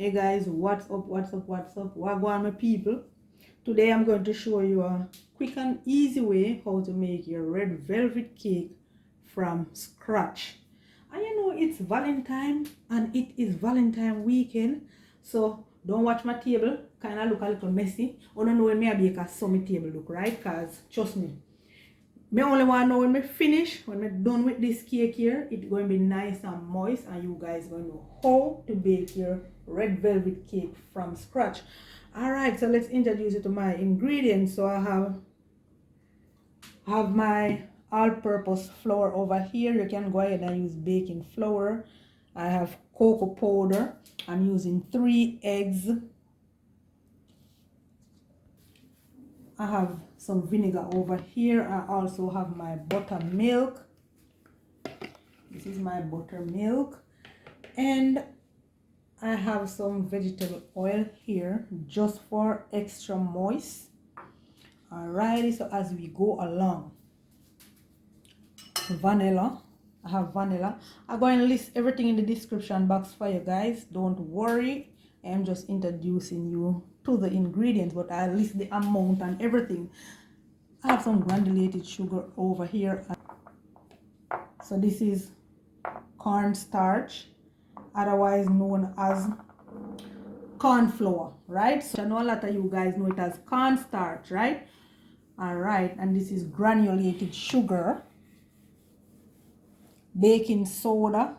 Hey guys, what's up, what going on, my people? Today I'm going to show you a quick and easy way how to make your red velvet cake from scratch. And you know it's Valentine and it is Valentine weekend, so don't watch my table kind of look a little messy. I don't know when I bake a summy table look, right? Cause trust me, me only want to know when me finish, when me done with this cake here, it's going to be nice and moist, and you guys going to know how to bake your red velvet cake from scratch. Alright, so let's introduce you to my ingredients. So I have my all-purpose flour over here. You can go ahead and use baking flour. I have cocoa powder. I'm using 3 eggs. I have some vinegar over here. I also have my buttermilk. This is my buttermilk. And I have some vegetable oil here just for extra moist. Alrighty, so as we go along, vanilla. I have vanilla. I'm going to list everything in the description box for you guys. Don't worry. I'm just introducing you to the ingredients, but I'll list the amount and everything. I have some granulated sugar over here. So this is cornstarch, otherwise known as cornflour, right? So I know a lot of you guys know it as cornstarch, right? All right, and this is granulated sugar, baking soda,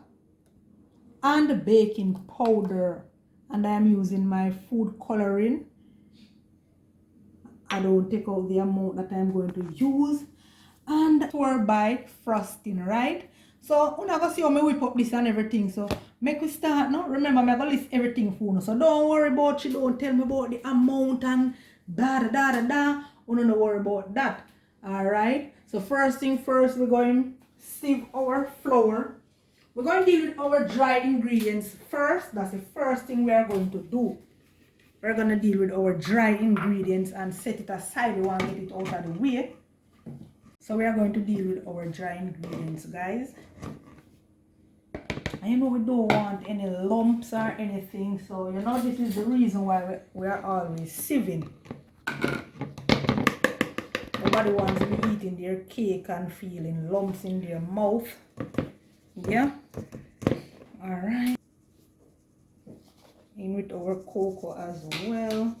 and baking powder. And I am using my food coloring. I don't take out the amount that I'm going to use. And pour by frosting, right? So I'm gonna see how I whip up this and everything. So make we start now. Remember, I'm gonna list everything for you. So don't worry about you, don't tell me about the amount and da da da da da. Don't worry about that. Alright. So first thing first, we're going to sieve our flour. We're going to deal with our dry ingredients first. That's the first thing we are going to do. We're going to deal with our dry ingredients and set it aside. We want to get it out of the way. So we are going to deal with our dry ingredients, guys. And you know we don't want any lumps or anything. So you know this is the reason why we are always sieving. Nobody wants to be eating their cake and feeling lumps in their mouth. Yeah. Alright. In with our cocoa as well.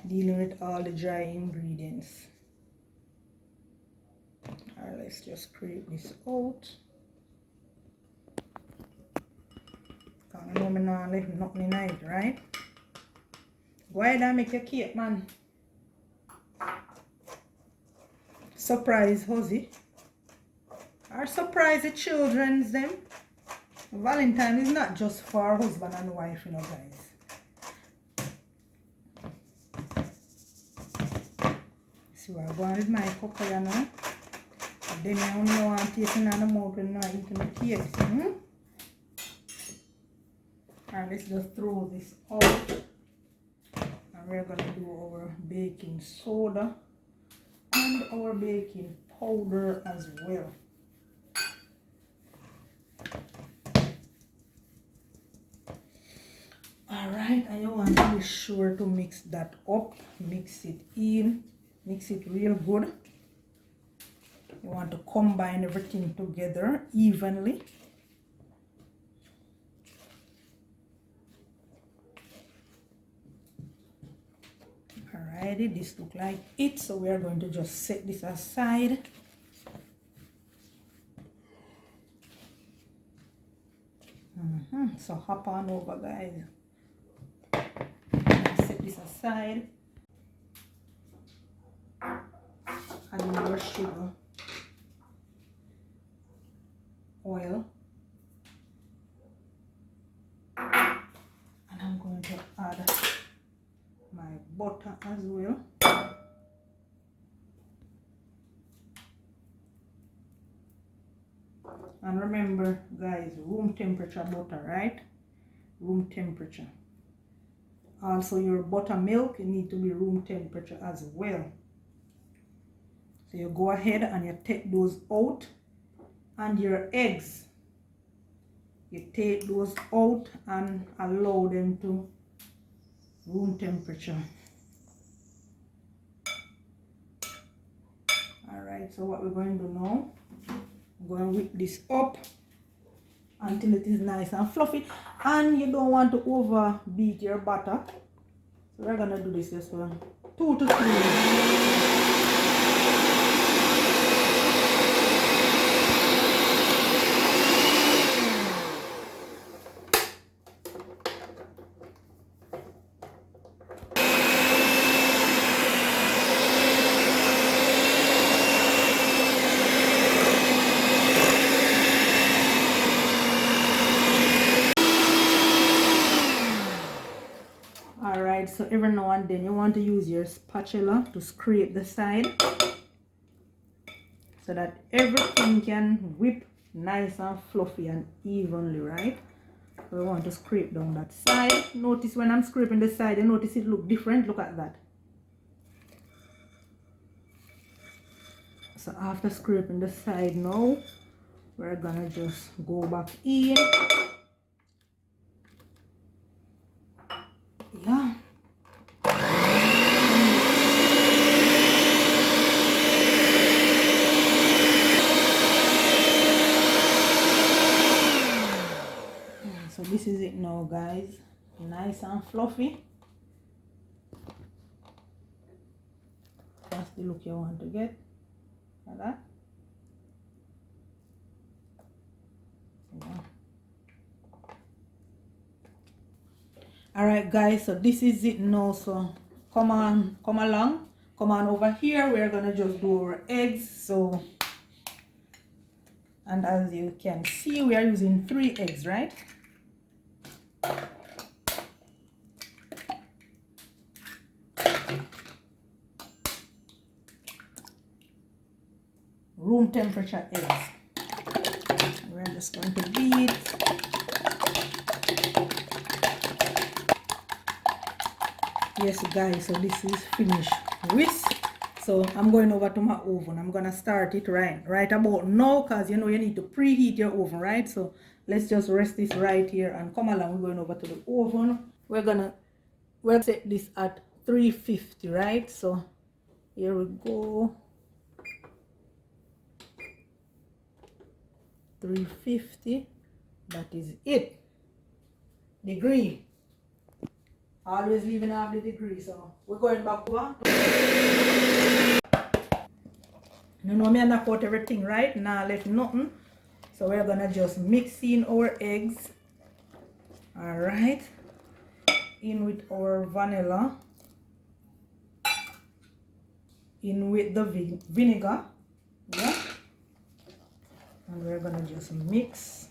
Dealing with all the dry ingredients. Alright, let's just scrape this out. Can't know me now left nothing in it, right? Go ahead and make your cake, man. Surprise Hosey. Or surprise the children's them. Valentine is not just for husband and wife, you know, guys. So I'm going with my cocoa now. Then I only want to take another mouth when I'm eating the cake. Alright, let's just throw this out. And we're going to do our baking soda and our baking powder as well. Alright, and you want to be sure to mix that up. Mix it in. Mix it real good. You want to combine everything together evenly. Alrighty, this look like it. So we are going to just set this aside. So hop on over, guys. Set this aside. Add more sugar, oil, and I'm going to add my butter as well. And remember, guys, room temperature butter, right? Room temperature. Also, your buttermilk need to be room temperature as well. So you go ahead and you take those out, and your eggs. you take those out and allow them to room temperature. Alright, so what we're going to do now, I'm going to whip this up until it is nice and fluffy, and you don't want to overbeat your butter, so we're going to do this just for 2 to 3 minutes. Alright, so every now and then you want to use your spatula to scrape the side so that everything can whip nice and fluffy and evenly, right? So we want to scrape down that side. Notice when I'm scraping the side, you notice it look different. Look at that. So after scraping the side now, we're gonna just go back in. Yeah. So this is it now, guys. Nice and fluffy. That's the look you want to get. Like that. Yeah. Alright guys, so this is it now. So come on over here. We're gonna just do our eggs. So, and as you can see, we are using 3 eggs, right? Room temperature eggs. We're just going to beat. Yes guys, so this is finished whisk. So I'm going over to my oven. I'm gonna start it right about now, because you know you need to preheat your oven, right? So let's just rest this right here and come along. We're going over to the oven. We'll set this at 350, right? So here we go. 350. That is it. Degree. Always leaving off the degree, so we're going back over. You know me, I knock out everything, right? Now left nothing. So we're gonna just mix in our eggs. Alright. In with our vanilla. In with the vinegar. Yeah. And we're gonna just mix.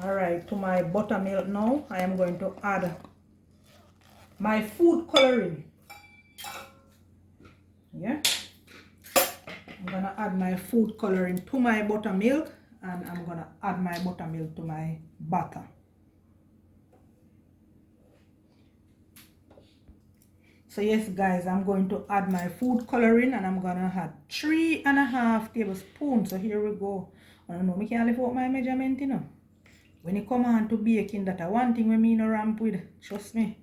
Alright, to my buttermilk now, I am going to add my food coloring. Yeah. I'm gonna add my food coloring to my buttermilk, and I'm gonna add my buttermilk to my butter. So yes guys, I'm going to add my food coloring, and I'm gonna add 3.5 tablespoons. So here we go. I don't know, I can't leave out my measurement, you know. When you come on to baking, that one thing we me no ramp with, trust me.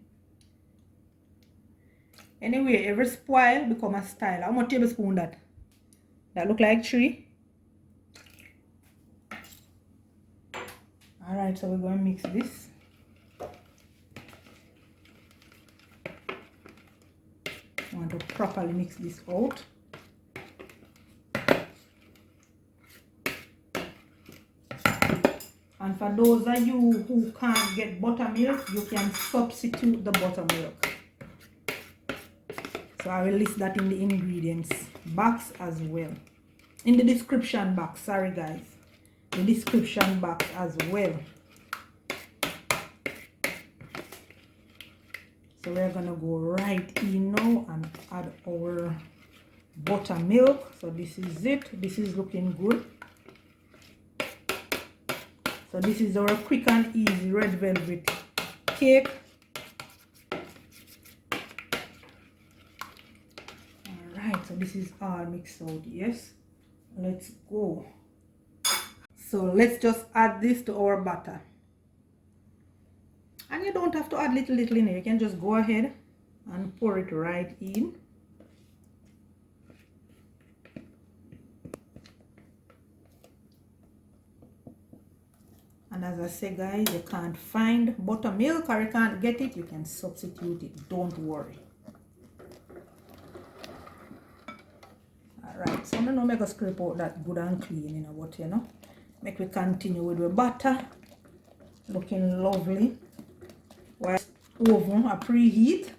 Anyway, every spoil become a style. How much tablespoon that? That look like 3. Alright, so we're going to mix this. I want to properly mix this out. And for those of you who can't get buttermilk, you can substitute the buttermilk. So I will list that in the ingredients box as well. In the description box, sorry guys. The description box as well. So we're gonna go right in now and add our buttermilk. So this is it. This is looking good. So this is our quick and easy red velvet cake. Alright, so this is all mixed out, yes. Let's go. So let's just add this to our batter. And you don't have to add little in here. You can just go ahead and pour it right in. And as I say, guys, you can't find buttermilk or you can't get it, you can substitute it. Don't worry. Alright, so I'm going to make a scrape out that good and clean, you know, but you know, make we continue with the butter. Looking lovely. While oven a preheat.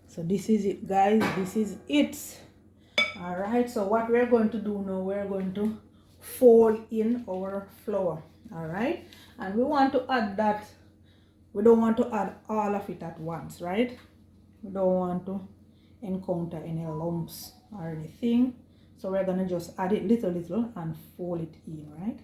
So this is it, guys. This is it. Alright, so what we're going to do now, we're going to fold in our flour. Alright, and we want to add that, we don't want to add all of it at once, right? We don't want to encounter any lumps or anything, so we're gonna just add it little and fold it in, right?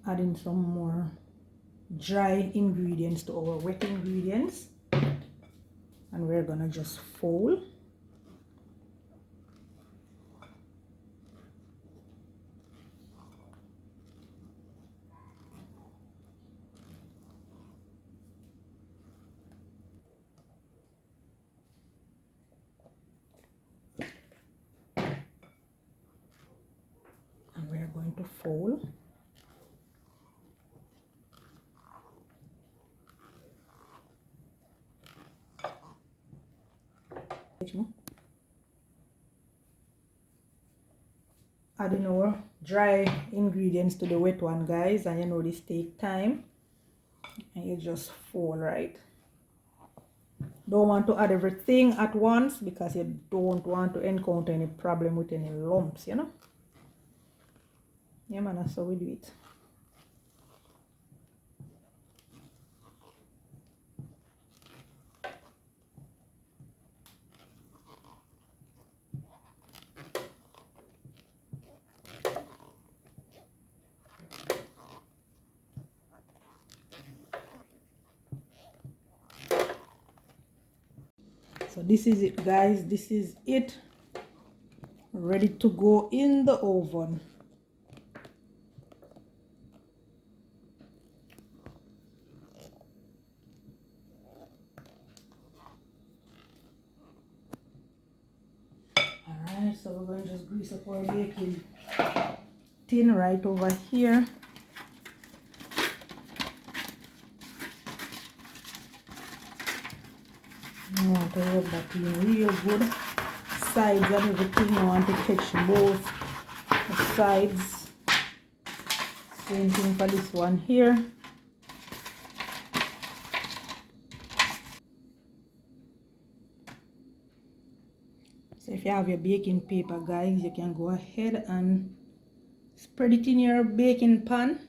Adding some more dry ingredients to our wet ingredients, and we're gonna just fold. And we're going to fold. Adding our dry ingredients to the wet one, guys, and you know this take time, and you just fold, right? Don't want to add everything at once because you don't want to encounter any problem with any lumps, you know. Yeah, man, that's how we do it. So this is it, guys. This is it. Ready to go in the oven. Alright, so we're going to just grease up our baking tin right over here. I want to rub that in real good. Sides and everything, I want to catch both the sides. Same thing for this one here. So if you have your baking paper, guys, you can go ahead and spread it in your baking pan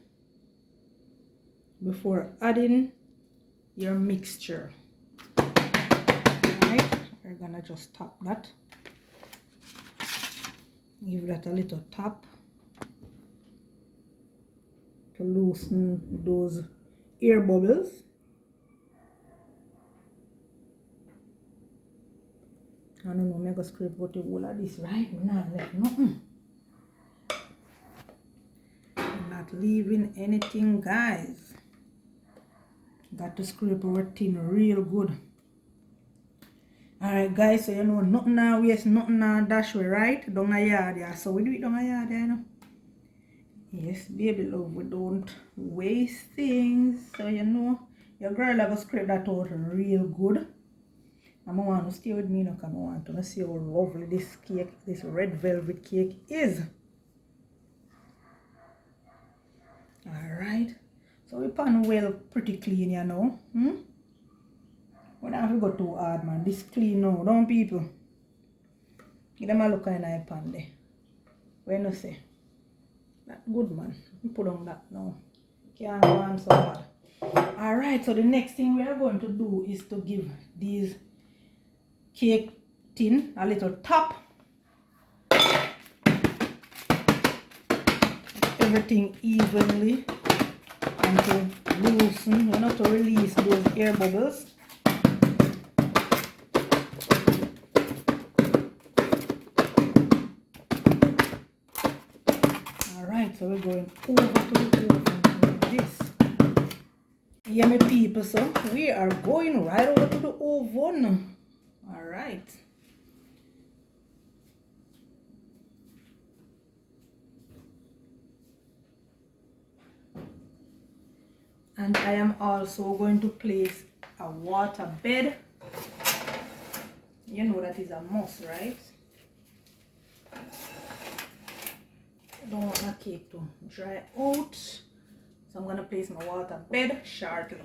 before adding your mixture. Alright, we're gonna just tap that. Give that a little tap to loosen those air bubbles. I don't know, I'm going to scrape out the whole of this, right? I'm not leaving nothing. I'm not leaving anything, guys. Got to scrape our tin real good. Alright, guys, so you know, nothing now waste, nothing now dash way, right? Down a yard, yeah. So we do it down a yard, you know. Yes, baby love, we don't waste things. So you know, your girl I go scrape that out real good. And I want to stay with me now because I want to see how lovely this cake, this red velvet cake is. Alright. So we pan well pretty clean, you know. We don't have to go too hard, man. This clean now, don't people? Give them a look in the pan there. When you say? That good, man. Put on that now. Can't go on so bad. Alright, so the next thing we are going to do is to give these cake tin a little tap. everything evenly and to loosen, you know, to release those air bubbles. Alright, so we're going over to the oven with this. Yeah, my people, so we are going right over to the oven. Alright. And I am also going to place a water bed. You know that is a must, right? I don't want my cake to dry out. So I'm going to place my water bed shortly.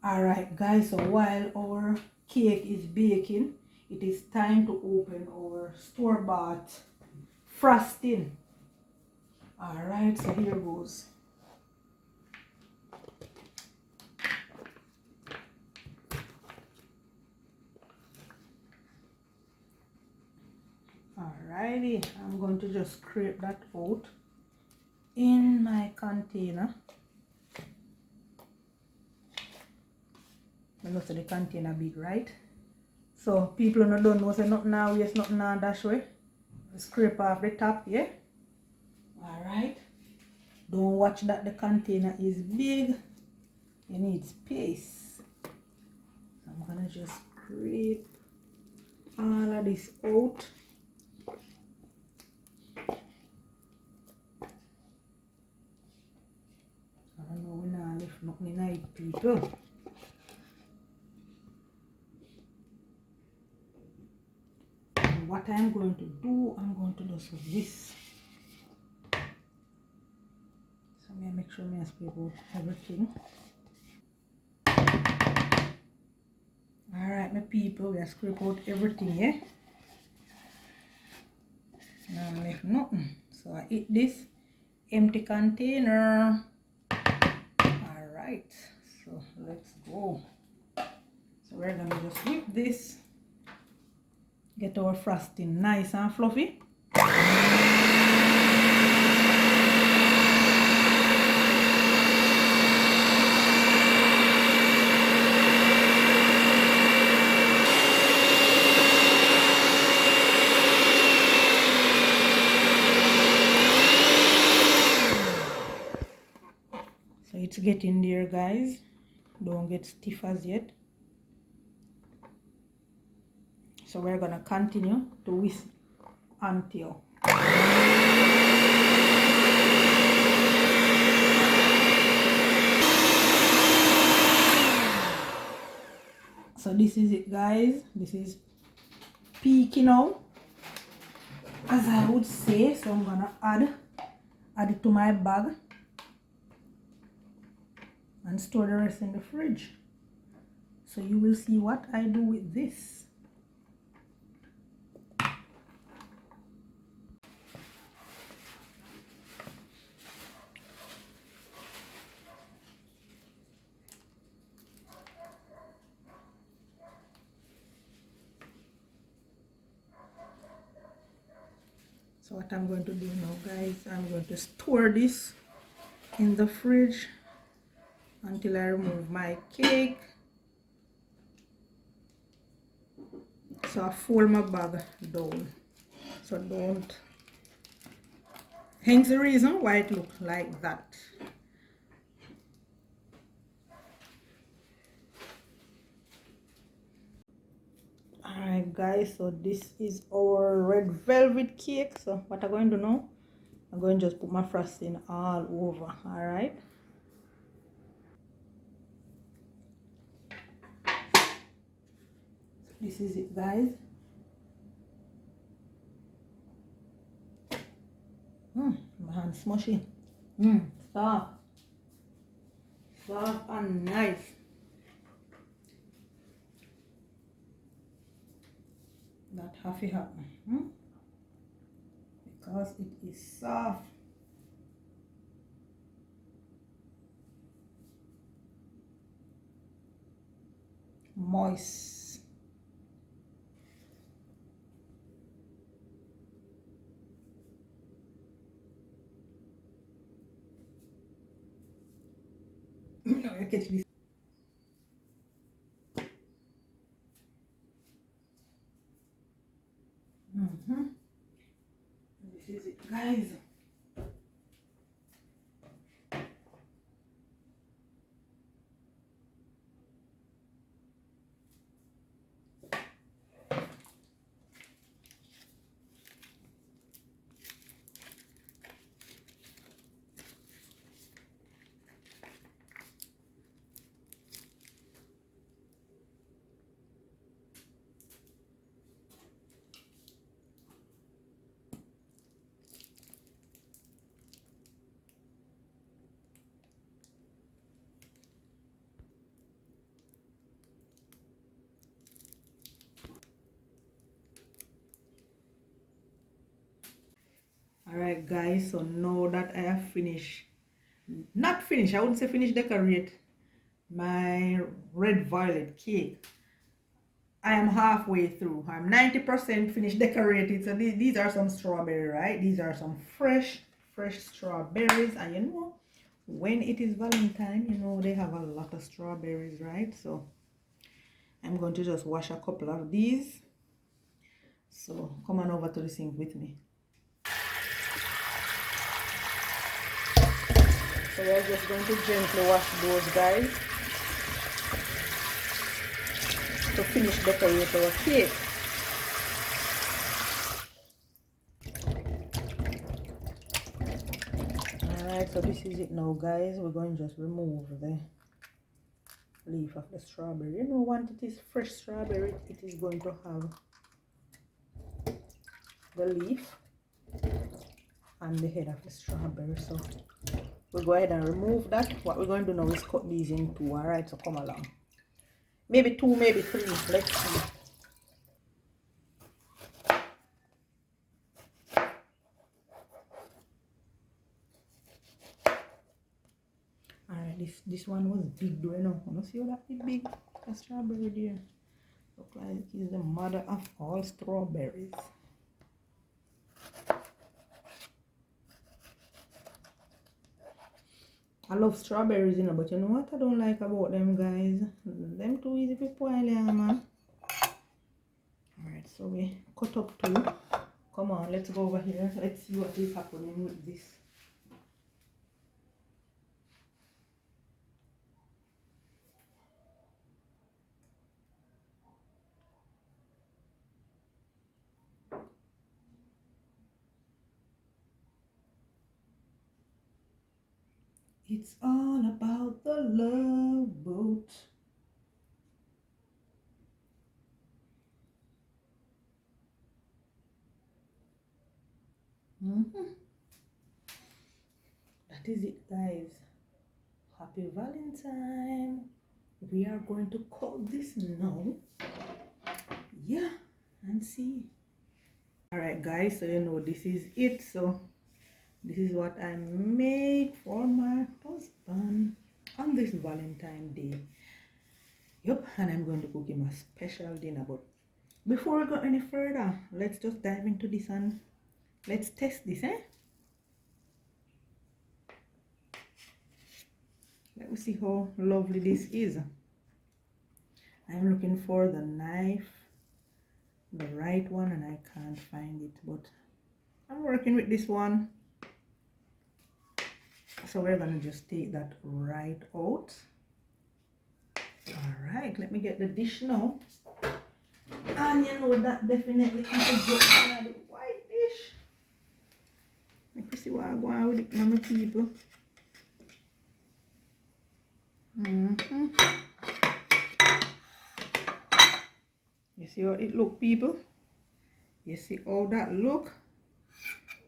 Alright guys, so while our cake is baking, it is time to open our store-bought frosting. Alright, so here goes. Alrighty, I'm going to just scrape that out in my container. I know so the container big, right? So people who don't know, say nothing now, yes, nothing now dash way. Scrape off the top, yeah? Alright. Don't watch that the container is big. You need space. So I'm gonna just scrape all of this out. I don't know when I lift nothing in it, people. And what I'm going to do, I'm going to do this. So I'm gonna make sure I scrape out everything. Alright, my people, we are scrape out everything, yeah? Now I left nothing. So I eat this empty container. Alright, so let's go. So we're gonna just whip this. Get our frosting nice and fluffy. So it's getting there, guys. Don't get stiff as yet. So we're gonna continue to whisk until. So this is it, guys. This is peaking out, as I would say. So I'm gonna add it to my bag and store the rest in the fridge. So you will see what I do with this. So what I'm going to do now, guys, I'm going to store this in the fridge until I remove my cake. So I fold my bag down, so don't, hence the reason why it looks like that. Alright guys, so this is our red velvet cake. So what I'm going to do now, I'm going to just put my frosting all over. Alright, this is it, guys. My hand smushy. Soft and nice. That have to happen because it is soft. Moist. I catch this. This is it, guys. Alright guys, so now that I have finished, not finished, I wouldn't say finished decorate my red violet cake. I am halfway through. I'm 90% finished decorated. So these are some strawberry, right? These are some fresh strawberries. And you know, when it is Valentine, you know, they have a lot of strawberries, right? So I'm going to just wash a couple of these. So come on over to the sink with me. So we're just going to gently wash those, guys, to finish decorate our cake. Alright, so this is it now, guys. We're going to just remove the leaf of the strawberry. You know, once it is fresh strawberry, it is going to have the leaf and the head of the strawberry. So we'll go ahead and remove that. What we're going to do now is cut these in two. Alright, so come along. Maybe two, maybe three. Let's see. Alright, this one was big though, you know. You see how that is big? The strawberry there. Look like it is the mother of all strawberries. I love strawberries, you know, but you know what I don't like about them, guys? Them too easy to spoil, yeah, man. Alright, so we cut up two. Come on, let's go over here. Let's see what is happening with this. It's all about the love boat. That is it, guys. Happy Valentine. We are going to cut this now. Yeah, and see. Alright, guys, so you know this is it. So this is what I made for my husband on this Valentine Day. Yep, and I'm going to cook him a special dinner. But before we go any further, let's just dive into this and let's test this, eh? Let me see how lovely this is. I'm looking for the knife, the right one, and I can't find it, but I'm working with this one. So we're gonna just take that right out. All right, let me get the dish now. And you know that definitely is a good white dish. Let me see what I go on with it, my people. You see how it look, people? You see how that look?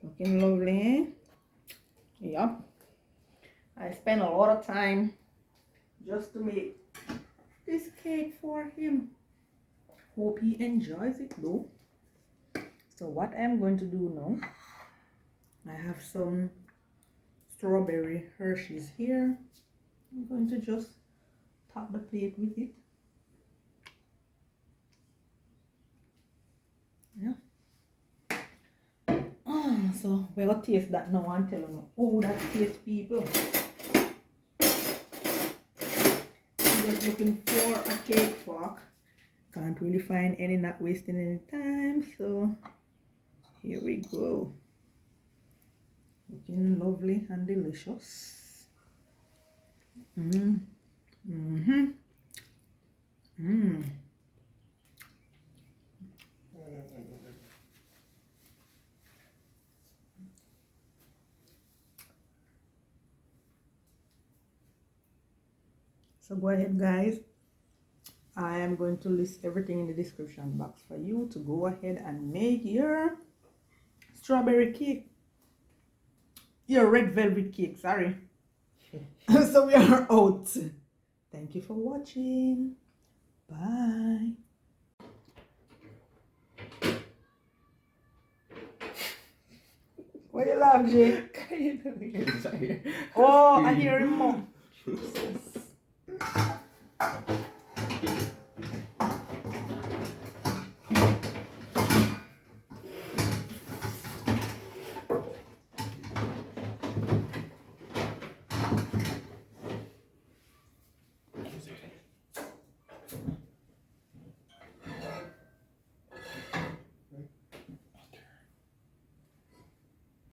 Looking lovely, eh? Yep. I spent a lot of time just to make this cake for him. Hope he enjoys it though. So what I'm going to do now, I have some strawberry Hershey's here. I'm going to just top the plate with it. Yeah. So we're going to taste that now and tell them, oh, that tastes, people. just looking for a cake fork. Can't really find any, not wasting any time. So here we go. Looking lovely and delicious. So go ahead, guys. I am going to list everything in the description box for you to go ahead and make your strawberry cake. Your red velvet cake, sorry. So we are out. Thank you for watching. Bye. What do you laugh, Jay? Oh, I hear him more.